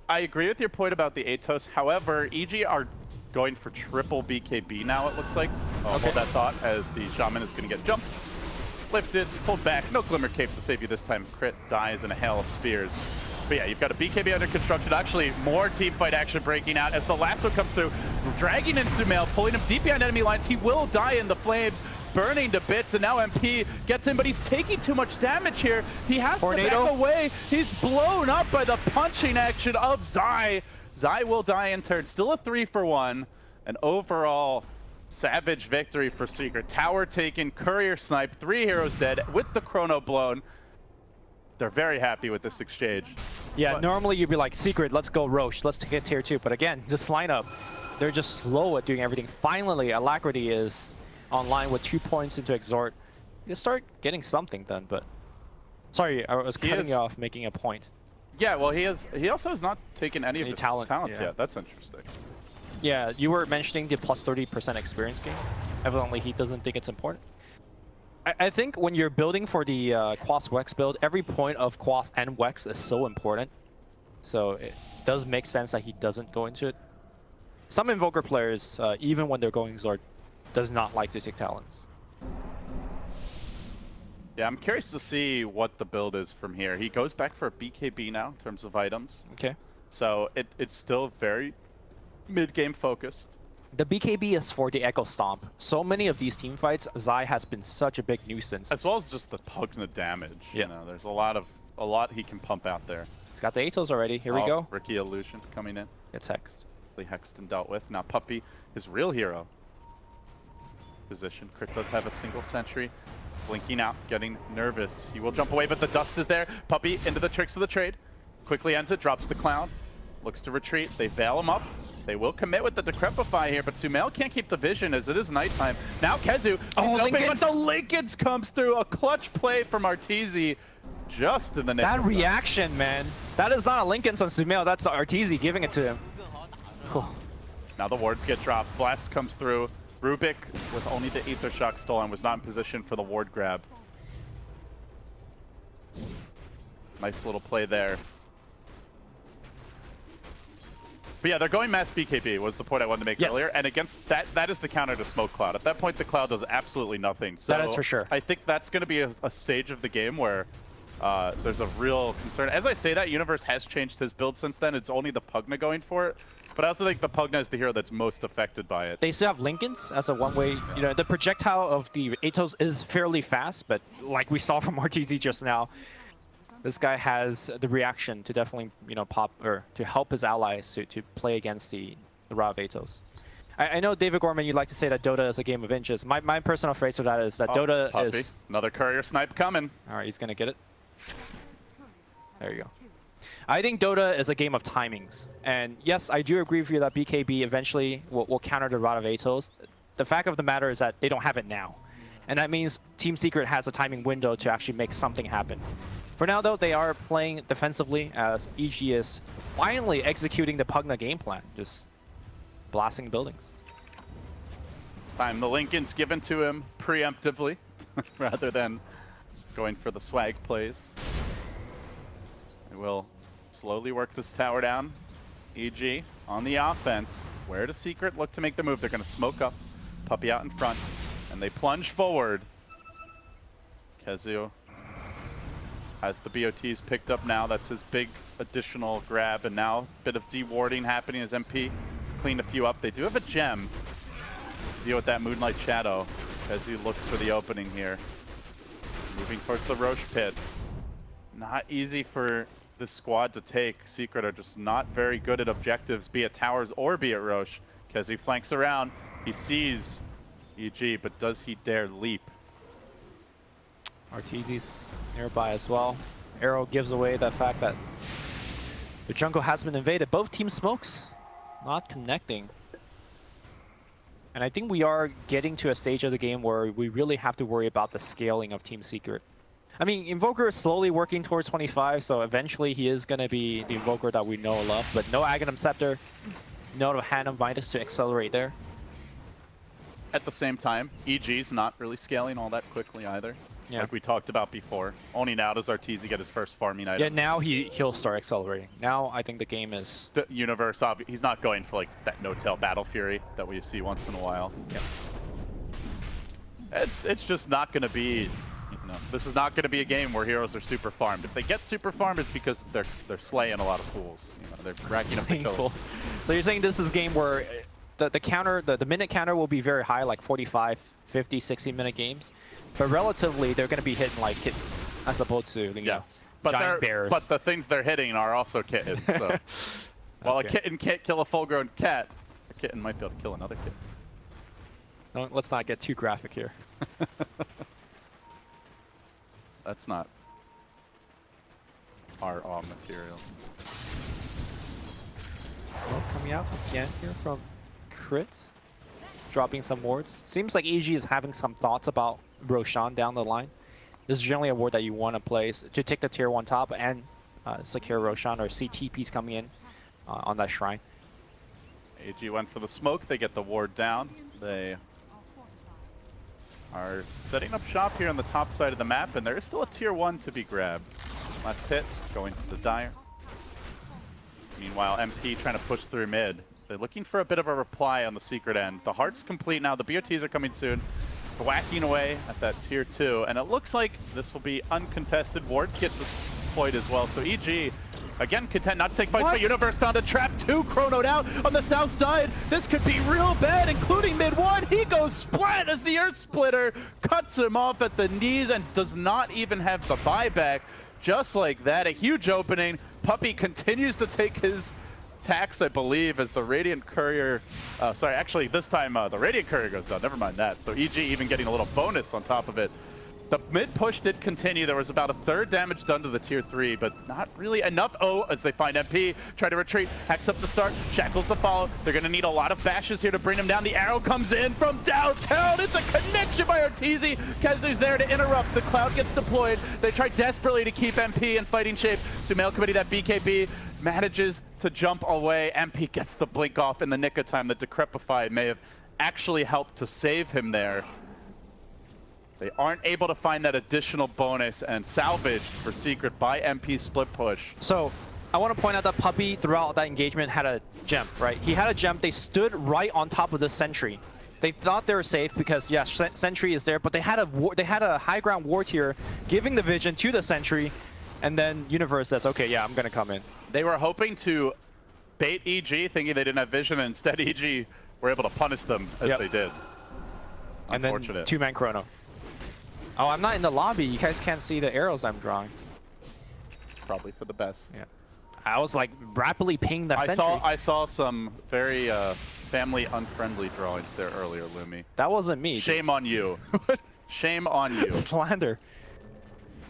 I agree with your point about the Atos. However, EG are going for triple BKB now, it looks like. I'll hold that thought as the Shaman is going to get jumped, lifted, pulled back. No Glimmer Cape to save you this time. Crit dies in a hail of spears. But yeah, you've got a BKB under construction. Actually, more team fight action breaking out as the lasso comes through, dragging in Sumail, pulling him deep behind enemy lines. He will die in the flames, burning to bits, and now MP gets in, but he's taking too much damage here. He has to back away. He's blown up by the punching action of Zai. Zai will die in turn. Still a 3-for-1. An overall savage victory for Secret. Tower taken, courier sniped, 3 heroes dead with the Chrono blown. They're very happy with this exchange. Yeah, normally you'd be like, Secret, let's go Roche, let's get tier 2. But again, this lineup, they're just slow at doing everything. Finally, Alacrity is online with 2 points into Exhort. You start getting something done, but... Sorry, I was cutting you off, making a point. Yeah, well, he also has not taken any of his talents yeah. yet. That's interesting. Yeah, you were mentioning the plus 30% experience gain. Evidently, he doesn't think it's important. I think when you're building for the Quas Wex build, every point of Quas and Wex is so important. So it does make sense that he doesn't go into it. Some Invoker players, even when they're going Zord, does not like to take talents. Yeah, I'm curious to see what the build is from here. He goes back for a BKB now in terms of items. Okay. So it's still very mid-game focused. The BKB is for the Echo Stomp. So many of these team fights, Zai has been such a big nuisance. As well as just the Pugna damage. Yeah. You know, there's a lot he can pump out there. He's got the Atos already. Here we go. Ricky Illusion coming in. Gets hexed. Hexed dealt with. Now Puppey, his real hero. Position. Crit does have a single sentry. Blinking out, getting nervous. He will jump away, but the dust is there. Puppey into the tricks of the trade. Quickly ends it, drops the clown. Looks to retreat. They veil him up. They will commit with the Decrepify here, but Sumail can't keep the vision as it is nighttime. Now Kezu, but the Lincolns comes through. A clutch play from Arteezy just in the nick. That reaction, man. That is not a Lincoln's on Sumail. That's Arteezy giving it to him. Now the wards get dropped. Blast comes through. Rubik, with only the Aether Shock stolen, was not in position for the ward grab. Nice little play there. But yeah, they're going mass BKB was the point I wanted to make earlier. And against that is the counter to Smoke Cloud. At that point, the Cloud does absolutely nothing. So that is for sure. I think that's going to be a stage of the game where there's a real concern. As I say that, Universe has changed his build since then. It's only the Pugna going for it. But I also think the Pugna is the hero that's most affected by it. They still have Lincolns as a one-way. You know, the projectile of the Atos is fairly fast, but like we saw from RTZ just now, this guy has the reaction to definitely, you know, pop or to help his allies to play against the Rod of Atos. I know, David Gorman, you'd like to say that Dota is a game of inches. My personal phrase for that is that Dota Puppey. is... Another courier snipe coming. All right, he's going to get it. There you go. I think Dota is a game of timings. And yes, I do agree with you that BKB eventually will counter the Rod of Atos. The fact of the matter is that they don't have it now. And that means Team Secret has a timing window to actually make something happen. For now, though, they are playing defensively as EG is finally executing the Pugna game plan, just blasting buildings. This time the Lincoln's given to him preemptively. rather than going for the swag plays. They will slowly work this tower down. EG on the offense. Where does Secret look to make the move? They're going to smoke up, Puppey out in front, and they plunge forward. KheZu has the BOTs picked up now. That's his big additional grab, and now a bit of dewarding happening as MP cleaned a few up. They do have a gem to deal with that Moonlight Shadow. KheZu looks for the opening here. Moving towards the Roche pit. Not easy for this squad to take. Secret are just not very good at objectives, be it towers or be it Roche. KheZu flanks around. He sees EG, but does he dare leap? Arteezy's nearby as well. Arrow gives away the fact that the jungle has been invaded. Both team smokes not connecting. And I think we are getting to a stage of the game where we really have to worry about the scaling of Team Secret. I mean, Invoker is slowly working towards 25, so eventually he is going to be the Invoker that we know and love. But no Aghanim Scepter, no Hand of Midas to accelerate there. At the same time, EG's not really scaling all that quickly either. Yeah. Like we talked about before. Only now does Arteezy get his first farming item. Yeah, now he'll start accelerating. Now I think the game is... Universe, he's not going for like that no-tail Battle Fury that we see once in a while. Yeah. It's just not going to be... this is not going to be a game where heroes are super farmed. If they get super farmed, it's because they're slaying a lot of pools. They're racking up the kills. So you're saying this is a game where the minute counter will be very high, like 45, 50, 60-minute games. But relatively, they're going to be hitting like kittens, as opposed to giant bears. But the things they're hitting are also kittens. So. While a kitten can't kill a full-grown cat, a kitten might be able to kill another kitten. No, let's not get too graphic here. That's not our material. Smoke coming out again here from Crit. Dropping some wards. Seems like EG is having some thoughts about Roshan down the line. This is generally a ward that you want to place to take the tier 1 top and secure Roshan or see TPs coming in on that shrine. AG went for the smoke. They get the ward down. They are setting up shop here on the top side of the map, and there is still a tier 1 to be grabbed. Last hit going to the Dire. Meanwhile, MP trying to push through mid. They're looking for a bit of a reply on the Secret end. The Heart's complete now. The BOTs are coming soon. Whacking away at that tier 2, and it looks like this will be uncontested. Wards get deployed as well, so EG again content not to take fights, but Universe found a trap 2 chronoed out on the south side. This could be real bad, including mid 1. He goes splat as the Earth Splitter cuts him off at the knees and does not even have the buyback. Just like that, a huge opening. Puppey continues to take his tax, I believe, as the Radiant Courier, sorry, actually this time the Radiant Courier goes down, never mind that. So EG even getting a little bonus on top of it. The mid push did continue. There was about a third damage done to the tier 3, but not really enough. Oh, as they find MP, try to retreat, Hex up to start, Shackles to follow. They're gonna need a lot of bashes here to bring him down. The arrow comes in from downtown. It's a connection by Arteezy. KheZu's there to interrupt. The Cloud gets deployed. They try desperately to keep MP in fighting shape. Sumail Committee, that BKB, manages to jump away. MP gets the blink off in the nick of time. The Decrepify may have actually helped to save him there. They aren't able to find that additional bonus, and salvaged for Secret by MP split push. So I want to point out that Puppey throughout that engagement had a gem, right? He had a gem. They stood right on top of the sentry. They thought they were safe because, yeah, sentry is there, but they had a high ground ward here, giving the vision to the sentry, and then Universe says, okay, yeah, I'm going to come in. They were hoping to bait EG, thinking they didn't have vision, and instead EG were able to punish them as they did. And then 2-man chrono. Oh, I'm not in the lobby. You guys can't see the arrows I'm drawing. Probably for the best. Yeah. I was like rapidly pinging that sentry. I saw some very family unfriendly drawings there earlier, Lumi. That wasn't me. Shame on you. Shame on you. Slander.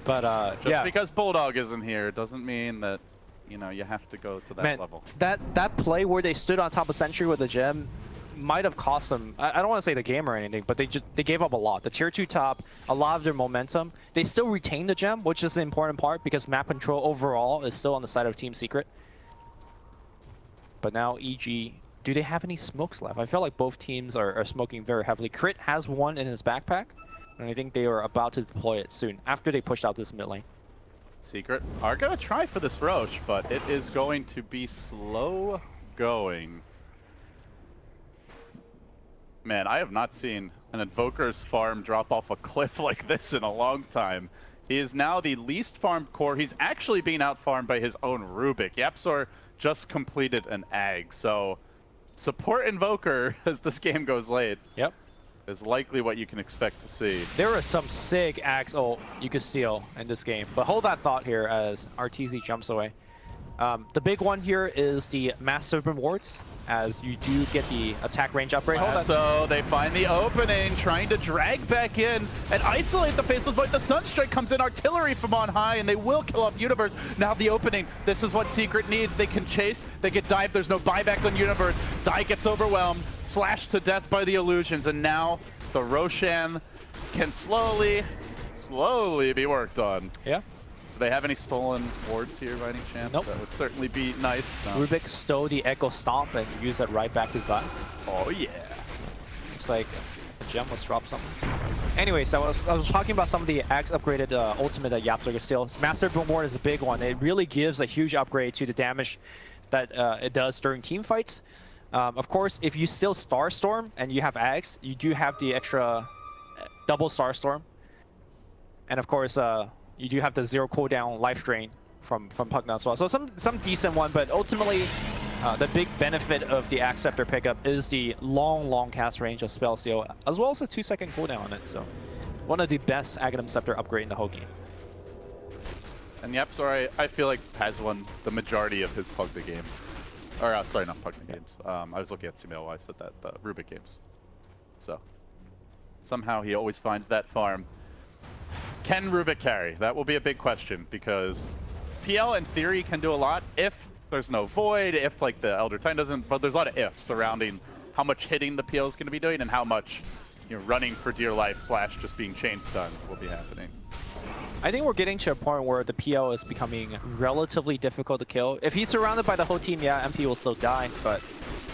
But Just because Bulldog isn't here doesn't mean that, you know, you have to go to that level. That play where they stood on top of sentry with the gem might have cost them, I don't want to say the game or anything, but they gave up a lot. The tier 2 top, a lot of their momentum. They still retain the gem, which is the important part because map control overall is still on the side of Team Secret. But now EG, do they have any smokes left? I feel like both teams are smoking very heavily. Crit has one in his backpack, And I think they are about to deploy it soon, after they pushed out this mid lane. Secret are gonna try for this Roche, but it is going to be slow going. Man, I have not seen an Invoker's farm drop off a cliff like this in a long time. He is now the least farmed core. He's actually being out-farmed by his own Rubik. YapzOr just completed an Ag, so support Invoker as this game goes late. Yep. Is likely what you can expect to see. There are some sick Axe ult you could steal in this game, but hold that thought here as RTZ jumps away. The big one here is the Master Rewards, as you do get the attack range upgrade. Hold on. So they find the opening, trying to drag back in and isolate the Faceless Void. The Sunstrike comes in, artillery from on high, and they will kill off Universe. Now the opening, this is what Secret needs. They can chase, they get dived, there's no buyback on Universe. Zai gets overwhelmed, slashed to death by the illusions, and now the Roshan can slowly be worked on. Yeah. Do they have any stolen wards here by any chance? Nope. That would certainly be nice. No. Rubik stole the Echo Stomp and used it right back to Zai. Oh yeah. Looks like a gem was dropped something. Anyway, so I was talking about some of the Axe upgraded ultimate that YapzOr can steal. Master Reward is a big one. It really gives a huge upgrade to the damage that it does during team fights. Of course, if you steal Starstorm and you have Axe, you do have the extra double Starstorm. And of course, you do have the 0 cooldown life drain from Pugna as well. So some decent one, but ultimately the big benefit of the Axe Scepter pickup is the long cast range of Spell Seal, as well as a 2-second cooldown on it. So one of the best Aghanim Scepter upgrade in the whole game. And YapzOr, I feel like has won the majority of his Pugna games. Or sorry, not Pugna games. I was looking at Sumail while I said that, the Rubik games. So somehow he always finds that farm. Can Rubik carry? That will be a big question, because PL in theory can do a lot if there's no Void, if like the Elder Titan doesn't, but there's a lot of ifs surrounding how much hitting the PL is going to be doing and how much running for dear life / just being chain stunned will be happening. I think we're getting to a point where the PL is becoming relatively difficult to kill. If he's surrounded by the whole team, yeah, MP will still die, but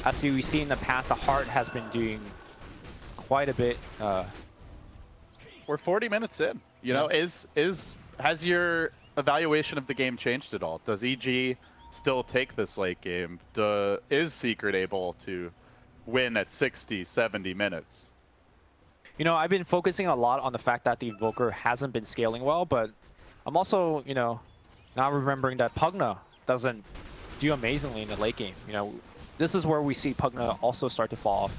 as we've seen in the past, the Heart has been doing quite a bit. We're 40 minutes in. You know, has your evaluation of the game changed at all? Does EG still take this late game? Is Secret able to win at 60, 70 minutes? You know, I've been focusing a lot on the fact that the Invoker hasn't been scaling well, but I'm also, now remembering that Pugna doesn't do amazingly in the late game. This is where we see Pugna also start to fall off.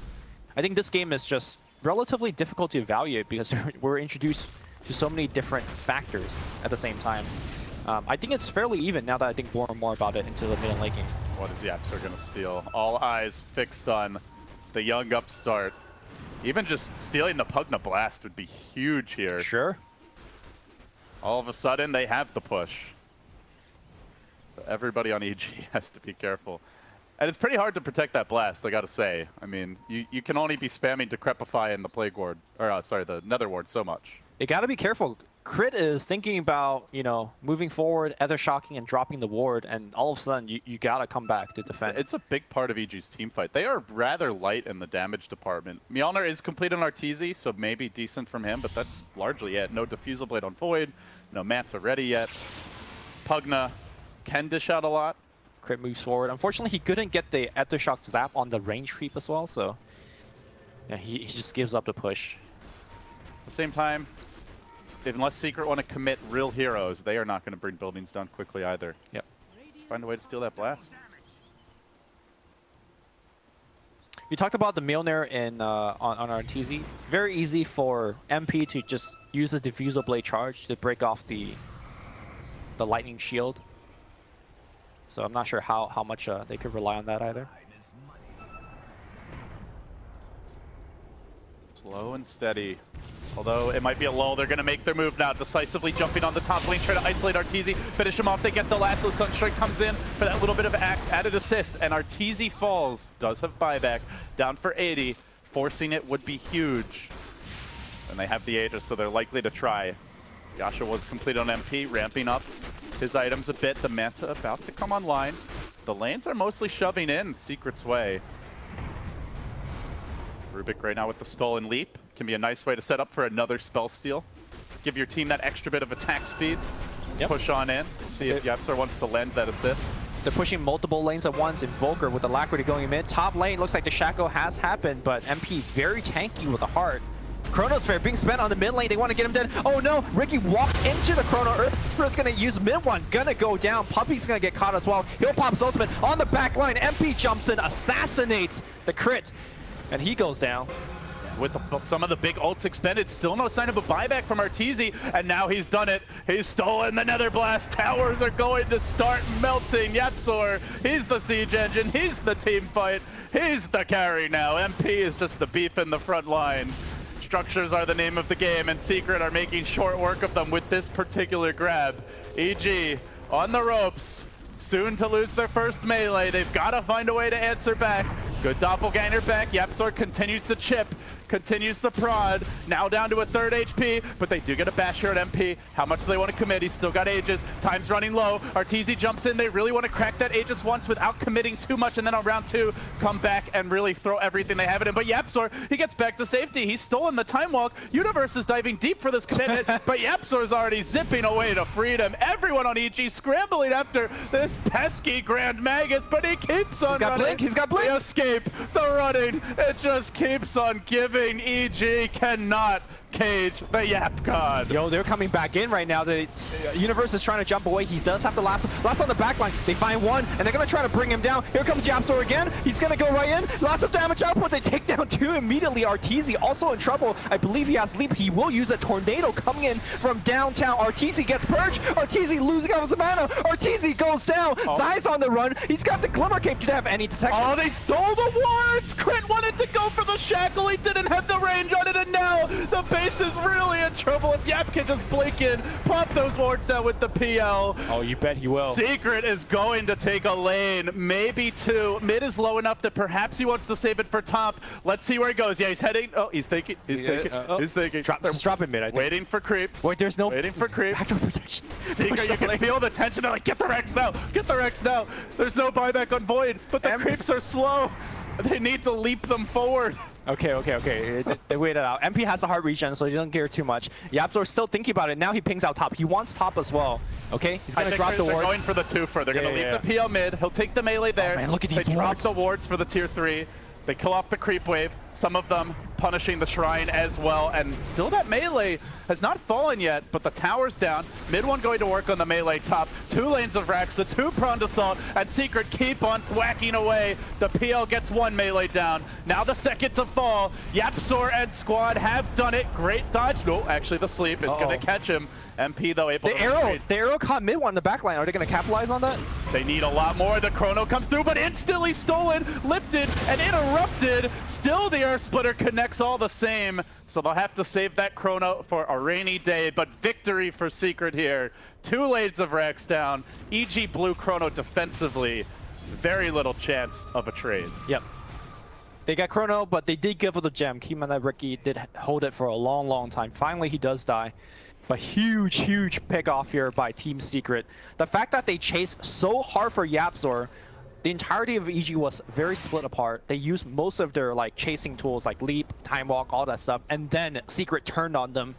I think this game is just relatively difficult to evaluate because we're introduced to so many different factors at the same time. I think it's fairly even now that I think more and more about it into the mid and late game. What is YapzOr going to steal? All eyes fixed on the young upstart. Even just stealing the Pugna Blast would be huge here. Sure. All of a sudden, they have the push. But everybody on EG has to be careful. And it's pretty hard to protect that blast, I gotta say. I mean, you can only be spamming Decrepify in the Plague Ward, or sorry, the Nether Ward so much. You gotta be careful. Crit is thinking about, moving forward, Ether Shocking and dropping the ward, and all of a sudden you gotta come back to defend. It's a big part of EG's team fight. They are rather light in the damage department. Mjolnir is complete on Arteezy, so maybe decent from him, but that's largely it. No Diffusal Blade on Void, no Manta ready yet. Pugna can dish out a lot. Crit moves forward. Unfortunately, he couldn't get the Ether Shock Zap on the range creep as well, so yeah, he just gives up the push. At the same time, unless Secret want to commit real heroes, they are not going to bring buildings down quickly either. Yep. Let's find a way to steal that blast. You talked about the Mjolnir on Arteezy. Very easy for MP to just use the Diffusal Blade charge to break off the lightning shield. So I'm not sure how much they could rely on that either. Slow and steady. Although it might be a lull, they're going to make their move now. Decisively jumping on the top lane, try to isolate Arteezy, finish him off. They get the lasso. Sunstrike comes in for that little bit of added assist, and Arteezy falls. Does have buyback. Down for 80. Forcing it would be huge. And they have the Aegis, so they're likely to try. Yasha was complete on MP, ramping up his items a bit. The Manta about to come online. The lanes are mostly shoving in Secret's way. Rubik right now with the stolen leap. Can be a nice way to set up for another spell steal. Give your team that extra bit of attack speed. Yep. Push on in. See if YapzOr wants to lend that assist. They're pushing multiple lanes at once. Invoker with Alacrity going mid. Top lane looks like the Shaco has happened, but MP very tanky with a heart. Chronosphere being spent on the mid lane. They want to get him dead. Oh no, Ricky walked into the Chrono. Earthspirit's going to use mid one. Gonna go down. Puppey's going to get caught as well. He'll pop's ultimate on the back line. MP jumps in, assassinates the crit, and he goes down. With some of the big ults expended, still no sign of a buyback from Arteezy, and now he's done it. He's stolen the Nether Blast. Towers are going to start melting. YapzOr, he's the siege engine, he's the team fight, he's the carry now. MP is just the beef in the front line. Structures are the name of the game, and Secret are making short work of them with this particular grab. EG on the ropes, soon to lose their first melee. They've got to find a way to answer back. Good doppelganger back. YapzOr continues to chip, continues to prod. Now down to a third HP, but they do get a bash here at MP. How much do they want to commit? He's still got Aegis. Time's running low. Arteezy jumps in. They really want to crack that Aegis once without committing too much, and then on round 2, come back and really throw everything they have in him. But YapzOr, he gets back to safety. He's stolen the Time Walk. Universe is diving deep for this commitment, but YapzOr is already zipping away to freedom. Everyone on EG scrambling after this pesky Grand Magus, but he keeps on running. Blink. He's got Blink. The escape, the running, it just keeps on giving. EG cannot cage the Yap God. Yo, they're coming back in right now. The Universe is trying to jump away. He does have the last on the back line. They find one, and they're going to try to bring him down. Here comes YapzOr again. He's going to go right in. Lots of damage output. They take down 2 immediately. Arteezy also in trouble. I believe he has leap. He will use a tornado coming in from downtown. Arteezy gets purged. Arteezy losing out his mana. Arteezy goes down. Zai's on the run. He's got the Glimmer Cape. Did have any detection? Oh, they stole the wards! Crit wanted to go for the shackle. He didn't have the range on it, and now the base is really in trouble. If Yap can just blink in, pop those wards down with the PL. Oh, you bet he will. Secret is going to take a lane, maybe 2. Mid is low enough that perhaps he wants to save it for top. Let's see where he goes. Yeah, he's heading. Oh, he's thinking. He's thinking. He's thinking. Drop it mid, I think. Waiting for creeps. Wait, there's no waiting for creeps. backup protection. Secret, you can feel the tension. They're like, get the Rex now. Get the Rex now. There's no buyback on Void, but the creeps are slow. They need to leap them forward. Okay. They waited out. MP has a hard regen, so he doesn't care too much. YapzOr's still thinking about it. Now he pings out top. He wants top as well. Okay, he's gonna drop the ward. They're going for the 2-for. They're gonna leave the PL mid. He'll take the melee there. Oh, man, look at these They drop wards. the wards for the tier 3. They kill off the creep wave. Some of them punishing the shrine as well, and still that melee has not fallen yet, but the tower's down. Mid one going to work on the melee top. 2 lanes of Rax, the 2-pronged assault, and Secret keep on whacking away. The PL gets 1 melee down. Now the second to fall. YapzOr and squad have done it. Great dodge. No, actually the sleep is gonna catch him. MP though able to retreat. The arrow caught mid one in the back line. Are they gonna capitalize on that? They need a lot more. The Chrono comes through, but instantly stolen, lifted, and interrupted. Still the Earth Splitter connects all the same. So they'll have to save that Chrono for a rainy day, but victory for Secret here. 2 lanes of Rex down. EG Blue Chrono defensively, very little chance of a trade. Yep. They got Chrono, but they did give it the gem. Keep in mind that Ricky did hold it for a long time. Finally, he does die. But huge pick off here by Team Secret. The fact that they chased so hard for YapzOr, the entirety of EG was very split apart. They used most of their chasing tools like leap, time walk, all that stuff, and then Secret turned on them.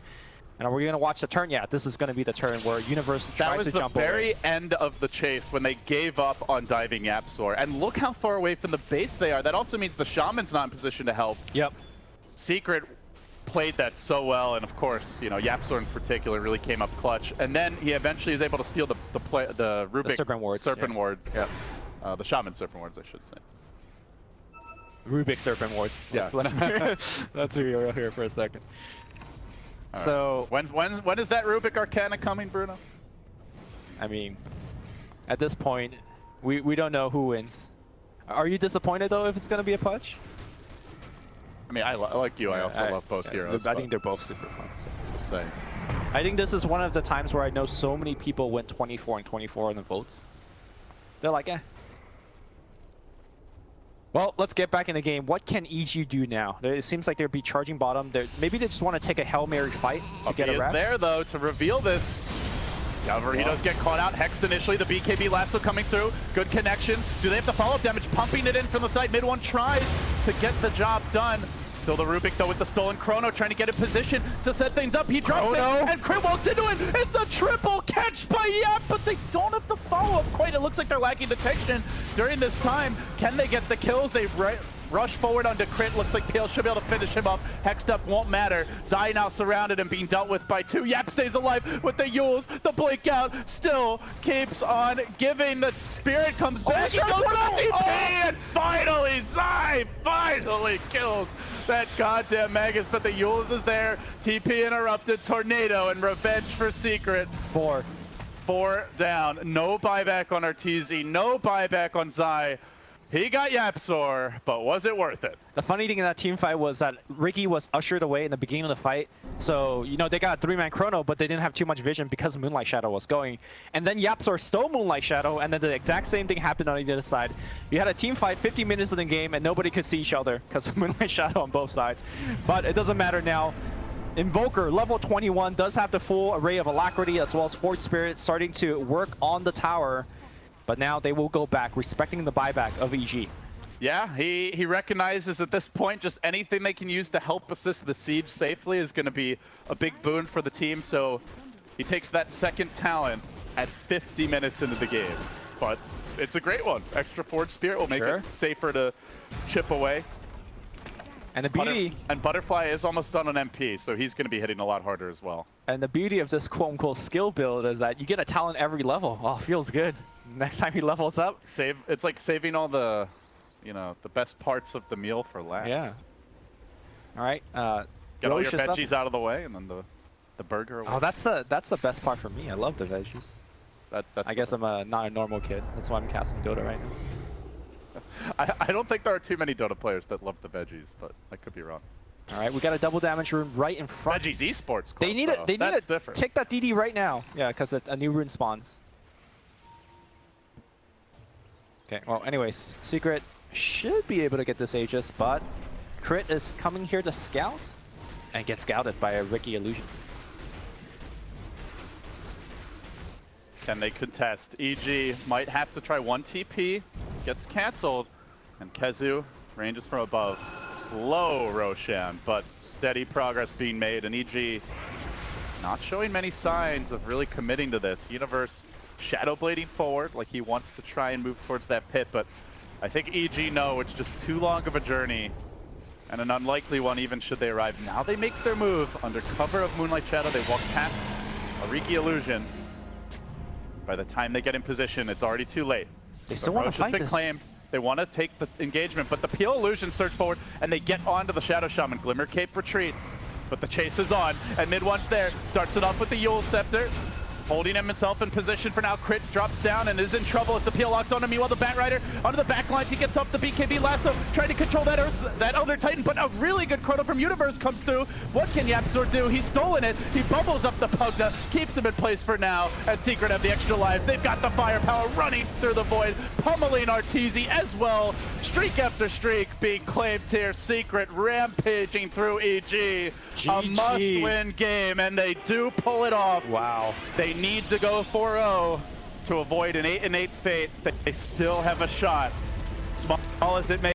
And are we gonna watch the turn? Yeah, this is gonna be the turn where Universe tries to jump That was the very away. end of the chase when they gave up on diving YapzOr. And look how far away from the base they are. That also means the Shaman's not in position to help. Yep. Secret played that so well, and of course, you know, YapzOr in particular really came up clutch. And then he eventually is able to steal the Rubik The Serpent Wards. Yeah. The Shaman Serpent Wards, I should say. Rubik Serpent Wards. Yeah. Let's be real here for a second. So when is that Rubik Arcana coming, Bruno? I mean, at this point, we don't know who wins. Are you disappointed though if it's gonna be a Pudge? I mean, I like you. I also love both heroes. I think they're both super fun. So. Just saying. I think this is one of the times where I know so many people went 24 and 24 on the votes. They're like, eh. Well, let's get back in the game. What can EG do now? It seems like they'll be charging bottom. Maybe they just want to take a Hail Mary fight to get a wrap. He is there, though, to reveal this. However, he does get caught out. Hexed initially, the BKB lasso coming through. Good connection. Do they have the follow-up damage? Pumping it in from the side. Mid one tries to get the job done. Still the Rubik though with the stolen Chrono trying to get in position to set things up. He drops it and Crit walks into it. It's a triple catch by Yap, but they don't have the follow-up quite. It looks like they're lacking detection during this time. Can they get the kills? They rush forward onto Crit. Looks like PL should be able to finish him up. Hexed up won't matter. Zai now surrounded and being dealt with by two. Yap stays alive with the Yules. The blink out still keeps on giving. The Spirit comes back. He goes for the TP and finally Zai finally kills that goddamn Magus. But the Yules is there. TP interrupted. Tornado and revenge for Secret. Four down. No buyback on Arteezy. No buyback on Zai. He got YapzOr, but was it worth it? The funny thing in that team fight was that Ricky was ushered away in the beginning of the fight. So, you know, they got a 3-man Chrono, but they didn't have too much vision because Moonlight Shadow was going. And then YapzOr stole Moonlight Shadow, and then the exact same thing happened on the other side. You had a team fight 50 minutes in the game, and nobody could see each other because of Moonlight Shadow on both sides. But it doesn't matter now. Invoker, level 21, does have the full array of Alacrity as well as Forge Spirit starting to work on the tower. But now they will go back, respecting the buyback of EG. Yeah, he recognizes at this point just anything they can use to help assist the siege safely is going to be a big boon for the team. So he takes that second talent at 50 minutes into the game. But it's a great one. Extra Forge Spirit will make it safer to chip away. And the beauty... And Butterfly is almost done on MP, so he's going to be hitting a lot harder as well. And the beauty of this quote-unquote skill build is that you get a talent every level. Oh, feels good. Next time he levels up. It's like saving all the, you know, the best parts of the meal for last. Yeah. All right. Get all your veggies out of the way, and then the burger away. Oh, that's the best part for me. I love the veggies. I guess I'm not a normal kid. That's why I'm casting Dota right now. I don't think there are too many Dota players that love the veggies, but I could be wrong. All right, we got a double damage rune right in front. Veggies esports. They need it. They need to take that DD right now. Yeah, because a new rune spawns. Okay. Well, anyways, Secret should be able to get this Aegis, but Crit is coming here to scout and get scouted by a Ricky Illusion. Can they contest? EG might have to try one TP, gets canceled, and KheZu ranges from above. Slow Roshan, but steady progress being made, and EG not showing many signs of really committing to this. Universe shadow blading forward like he wants to try and move towards that pit, but I think EG know it's just too long of a journey and an unlikely one even should they arrive. Now they make their move under cover of Moonlight Shadow. They walk past a Riki Illusion. By the time they get in position, it's already too late. They still want to fight this. Claimed. They want to take the engagement, but the PL Illusion surge forward and they get onto the Shadow Shaman. Glimmer Cape retreat, but the chase is on and mid one's there. Starts it off with the Yule Scepter. Holding himself in position for now. Crit drops down and is in trouble as the PL locks onto Meanwhile, the Batrider onto the back lines. He gets up the BKB lasso, trying to control that Elder Titan, but a really good Chrono from Universe comes through. What can YapzOr do? He's stolen it. He bubbles up the Pugna, keeps him in place for now, and Secret have the extra lives. They've got the firepower running through the void, pummeling Arteezy as well. Streak after streak being claimed here. Secret rampaging through EG. GG. A must-win game, and they do pull it off. Wow. They need to go 4-0 to avoid an 8-8 fate. They still have a shot, small as it may